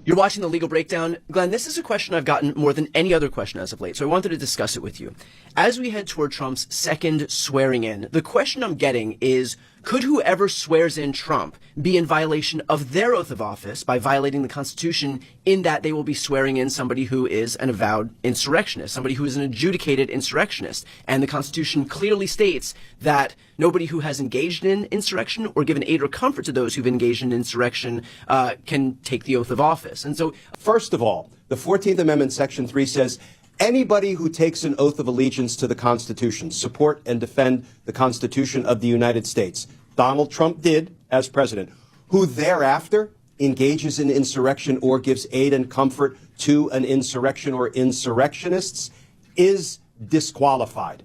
You're watching The Legal Breakdown. Glenn, this is a question I've gotten more than any other question as of late, so I wanted to discuss it with you. As we head toward Trump's second swearing in, the question I'm getting is, could whoever swears in Trump be in violation of their oath of office by violating the Constitution in that they will be swearing in somebody who is an avowed insurrectionist, somebody who is an adjudicated insurrectionist? And the Constitution clearly states that nobody who has engaged in insurrection or given aid or comfort to those who've engaged in insurrection can take the oath of office. And so, first of all, the 14th Amendment, Section 3 says, anybody who takes an oath of allegiance to the Constitution, support and defend the Constitution of the United States, Donald Trump did as president, who thereafter engages in insurrection or gives aid and comfort to an insurrection or insurrectionists, is disqualified,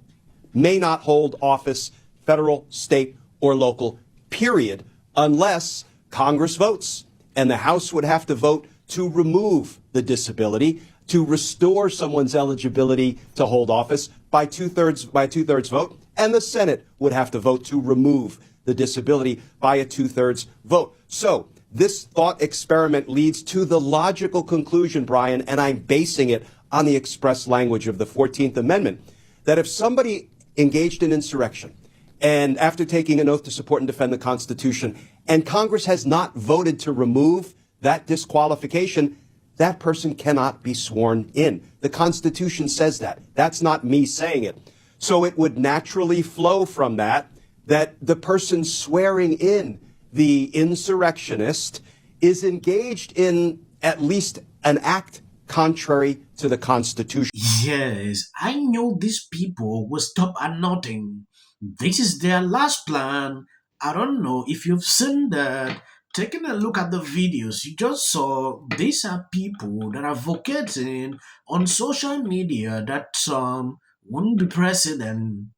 may not hold office, federal, state, or local, period, unless Congress votes. And the House would have to vote to remove the disability, to restore someone's eligibility to hold office by two-thirds vote, and the Senate would have to vote to remove the disability by a two-thirds vote. So this thought experiment leads to the logical conclusion, Brian, and I'm basing it on the express language of the 14th Amendment, that if somebody engaged in insurrection and after taking an oath to support and defend the Constitution, and Congress has not voted to remove that disqualification, that person cannot be sworn in. The Constitution says that. That's not me saying it. So it would naturally flow from that the person swearing in the insurrectionist is engaged in at least an act contrary to the Constitution. Yes, I know these people will stop at nothing. This is their last plan. I don't know if you've seen that. Taking a look at the videos you just saw, these are people that are advocating on social media that Trump won't be president.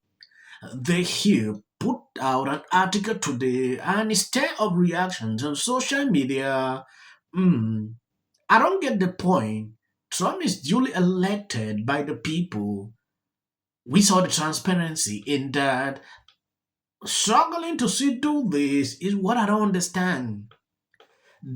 They here put out an article today and instead of reactions on social media, I don't get the point. Trump is duly elected by the people. We saw the transparency in that. Struggling to see through this is what I don't understand.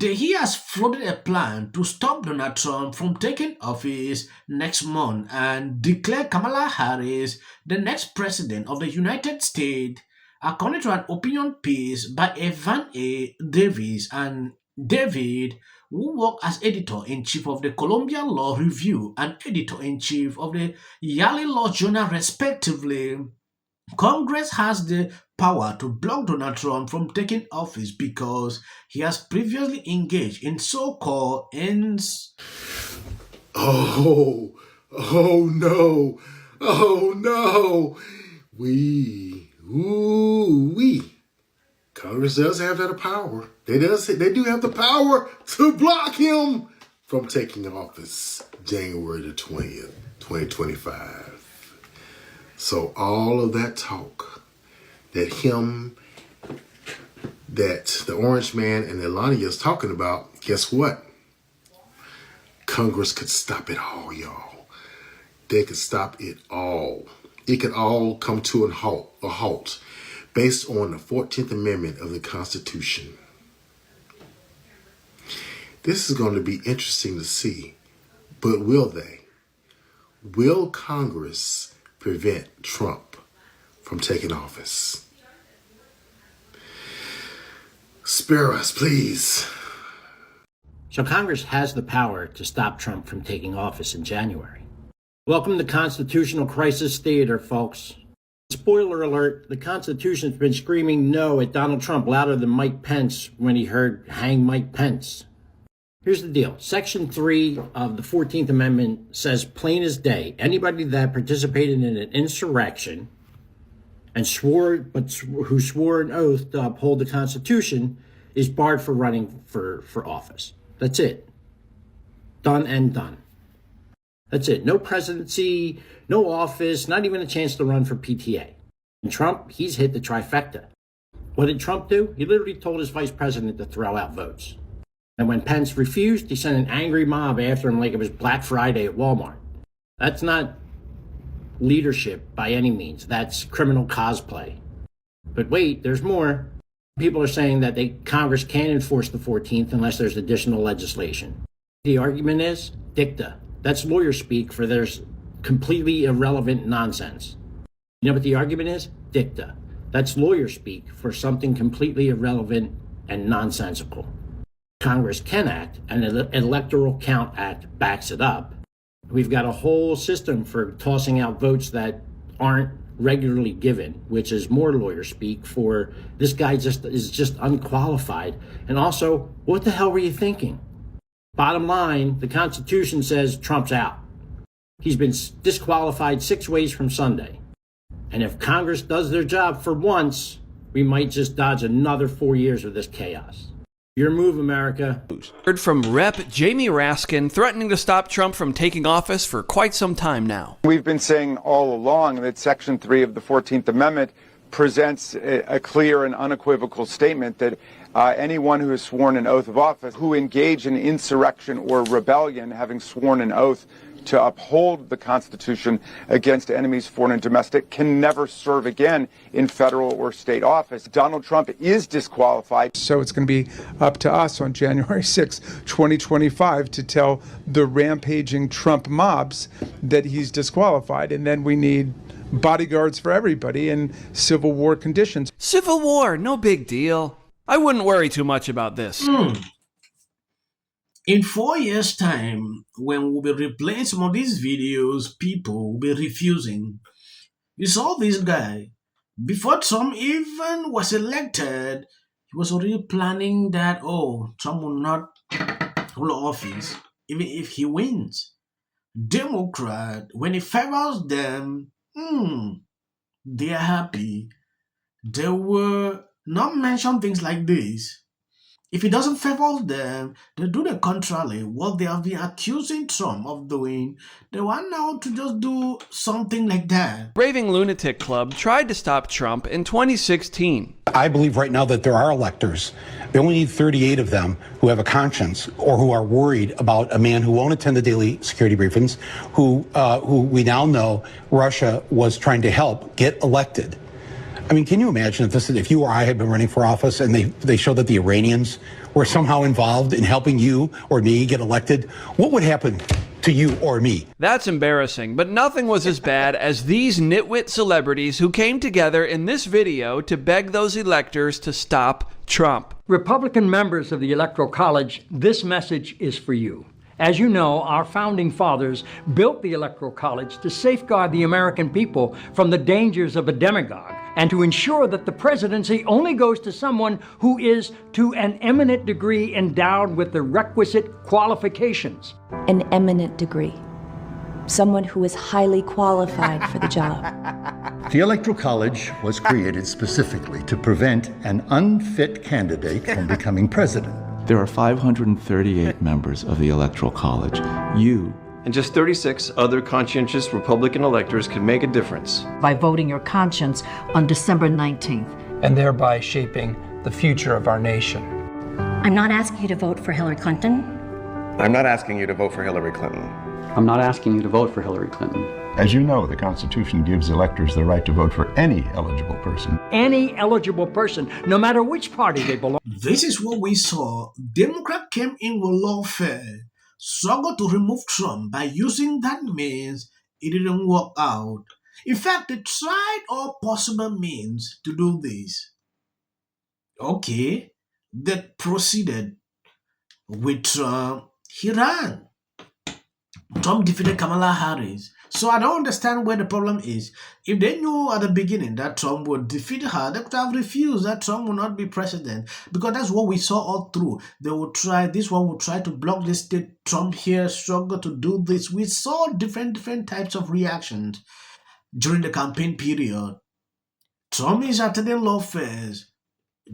He has floated a plan to stop Donald Trump from taking office next month and declare Kamala Harris the next president of the United States, according to an opinion piece by Evan A. Davis and David, who work as editor-in-chief of the Columbia Law Review and editor-in-chief of the Yale Law Journal, respectively. Congress has the power to block Donald Trump from taking office because he has previously engaged in so-called Oh no. Congress does have that power. They do have the power to block him from taking office January the 20th, 2025. So all of that talk that the Orange Man and Melania is talking about, guess what? Congress could stop it all, y'all. They could stop it all. It could all come to a halt based on the 14th Amendment of the Constitution. This is going to be interesting to see, but will they? Will Congress prevent Trump from taking office? Spare us, please. So Congress has the power to stop Trump from taking office in January. Welcome to Constitutional Crisis Theater, folks. Spoiler alert, the Constitution's been screaming no at Donald Trump louder than Mike Pence when he heard hang Mike Pence. Here's the deal. Section 3 of the 14th Amendment says plain as day, anybody that participated in an insurrection and who swore an oath to uphold the Constitution is barred for running for office. That's it. Done and done. That's it. No presidency, no office, not even a chance to run for PTA. And Trump, he's hit the trifecta. What did Trump do? He literally told his vice president to throw out votes. And when Pence refused, he sent an angry mob after him like it was Black Friday at Walmart. That's not leadership by any means. That's criminal cosplay. But wait, there's more. People are saying that Congress can't enforce the 14th unless there's additional legislation. The argument is dicta. That's lawyer speak for there's completely irrelevant nonsense. You know what the argument is? Dicta. That's lawyer speak for something completely irrelevant and nonsensical. Congress can act, and an Electoral Count Act backs it up. We've got a whole system for tossing out votes that aren't regularly given, which is more lawyer speak for this guy is just unqualified. And also, what the hell were you thinking? Bottom line, the Constitution says Trump's out. He's been disqualified 6 ways from Sunday. And if Congress does their job for once, we might just dodge another 4 years of this chaos. Your move, America. Heard from Rep. Jamie Raskin threatening to stop Trump from taking office for quite some time now. We've been saying all along that Section 3 of the 14th Amendment presents a clear and unequivocal statement that anyone who has sworn an oath of office, who engage in insurrection or rebellion, having sworn an oath to uphold the Constitution against enemies, foreign and domestic, can never serve again in federal or state office. Donald Trump is disqualified. So it's going to be up to us on January 6, 2025 to tell the rampaging Trump mobs that he's disqualified. And then we need bodyguards for everybody in Civil War conditions. Civil War, no big deal. I wouldn't worry too much about this. In 4 years' time, when we'll be replaying some of these videos, people will be refusing. You saw this guy. Before Trump even was elected, he was already planning that, Trump will not hold office, even if he wins. Democrat, when he favors them, they are happy. They will not mention things like this. If he doesn't favor them, they do the contrary. What they have been accusing Trump of doing, they want now to just do something like that. Raving Lunatic Club tried to stop Trump in 2016. I believe right now that there are electors. They only need 38 of them who have a conscience or who are worried about a man who won't attend the daily security briefings, who we now know Russia was trying to help get elected. I mean, can you imagine if you or I had been running for office and they showed that the Iranians were somehow involved in helping you or me get elected? What would happen to you or me? That's embarrassing, but nothing was as bad as these nitwit celebrities who came together in this video to beg those electors to stop Trump. Republican members of the Electoral College, this message is for you. As you know, our founding fathers built the Electoral College to safeguard the American people from the dangers of a demagogue and to ensure that the presidency only goes to someone who is to an eminent degree endowed with the requisite qualifications. An eminent degree. Someone who is highly qualified for the job. The Electoral College was created specifically to prevent an unfit candidate from becoming president. There are 538 members of the Electoral College. You and just 36 other conscientious Republican electors can make a difference. By voting your conscience on December 19th. And thereby shaping the future of our nation. I'm not asking you to vote for Hillary Clinton. I'm not asking you to vote for Hillary Clinton. I'm not asking you to vote for Hillary Clinton. As you know, the Constitution gives electors the right to vote for any eligible person. Any eligible person, no matter which party they belong. This is what we saw. Democrat came in with lawfare, struggled to remove Trump by using that means. It didn't work out. In fact, they tried all possible means to do this. Okay, they proceeded with Trump. He ran. Trump defeated Kamala Harris. So I don't understand where the problem is. If they knew at the beginning that Trump would defeat her, they could have refused that Trump would not be president. Because that's what we saw all through. They would try, this one would try to block the state. Trump here struggled to do this. We saw different types of reactions during the campaign period. Trump is attending lawfairs,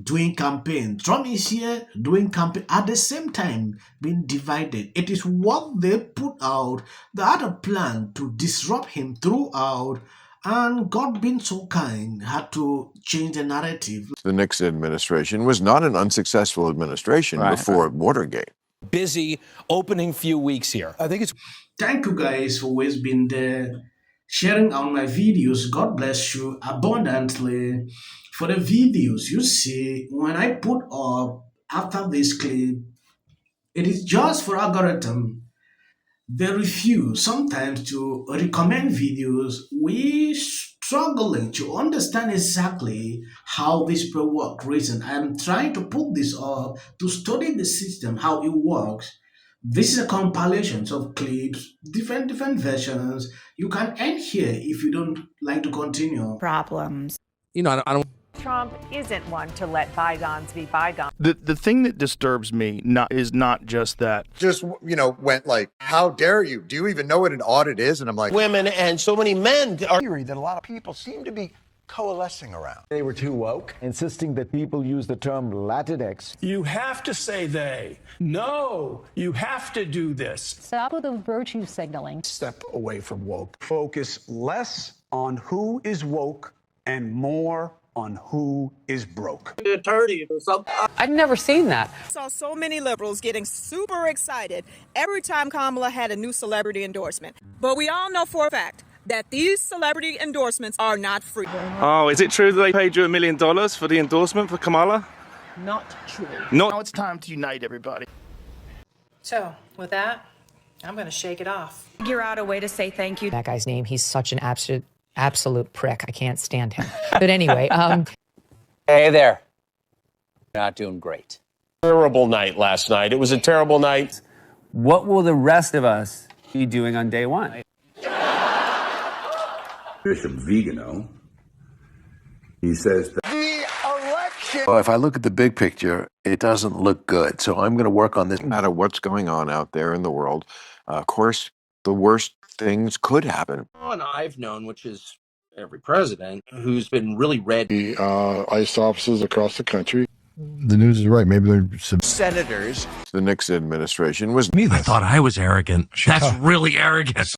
doing campaign. Trump is here doing campaign at the same time being divided. It is what they put out. They had a plan to disrupt him throughout, and God being so kind had to change the narrative. The Nixon administration was not an unsuccessful administration before Watergate. Busy opening few weeks here. I think it's. Thank you guys for always being there, sharing on my videos. God bless you abundantly. For the videos, you see, when I put up after this clip, It is just for algorithm. They refuse sometimes to recommend videos. We struggling to understand exactly how this people work. Reason I'm trying to put this up to study the system, how it works. This is a compilation of clips, different versions. You can end here if you don't like to continue. Problems. You know, I don't. Trump isn't one to let bygones be bygones. The thing that disturbs me is not just that. Just, went like, how dare you? Do you even know what an audit is? And I'm like, women and so many men are theory that a lot of people seem to be coalescing around. They were too woke, insisting that people use the term Latinx. You have to say they. No, you have to do this. Stop with the virtue signaling. Step away from woke. Focus less on who is woke and more on who is broke. Attorney or something. I've never seen that. I saw so many liberals getting super excited every time Kamala had a new celebrity endorsement. But we all know for a fact that these celebrity endorsements are not free. Oh, is it true that they paid you $1 million for the endorsement for Kamala? Not true. Now it's time to unite everybody. So, with that, I'm going to shake it off. Figure out a way to say thank you. That guy's name, he's such an absolute prick. I can't stand him. But anyway, Hey there. Not doing great. Terrible night last night. It was a terrible night. What will the rest of us be doing on day one? Bishop Vigano, he says that the election. Well, if I look at the big picture, it doesn't look good. So I'm going to work on this. No matter what's going on out there in the world, of course, the worst things could happen. One I've known, which is every president, who's been really red. The ICE officers across the country. The news is right. Maybe they're Senators. The Nixon administration was. I thought I was arrogant. That's really arrogant.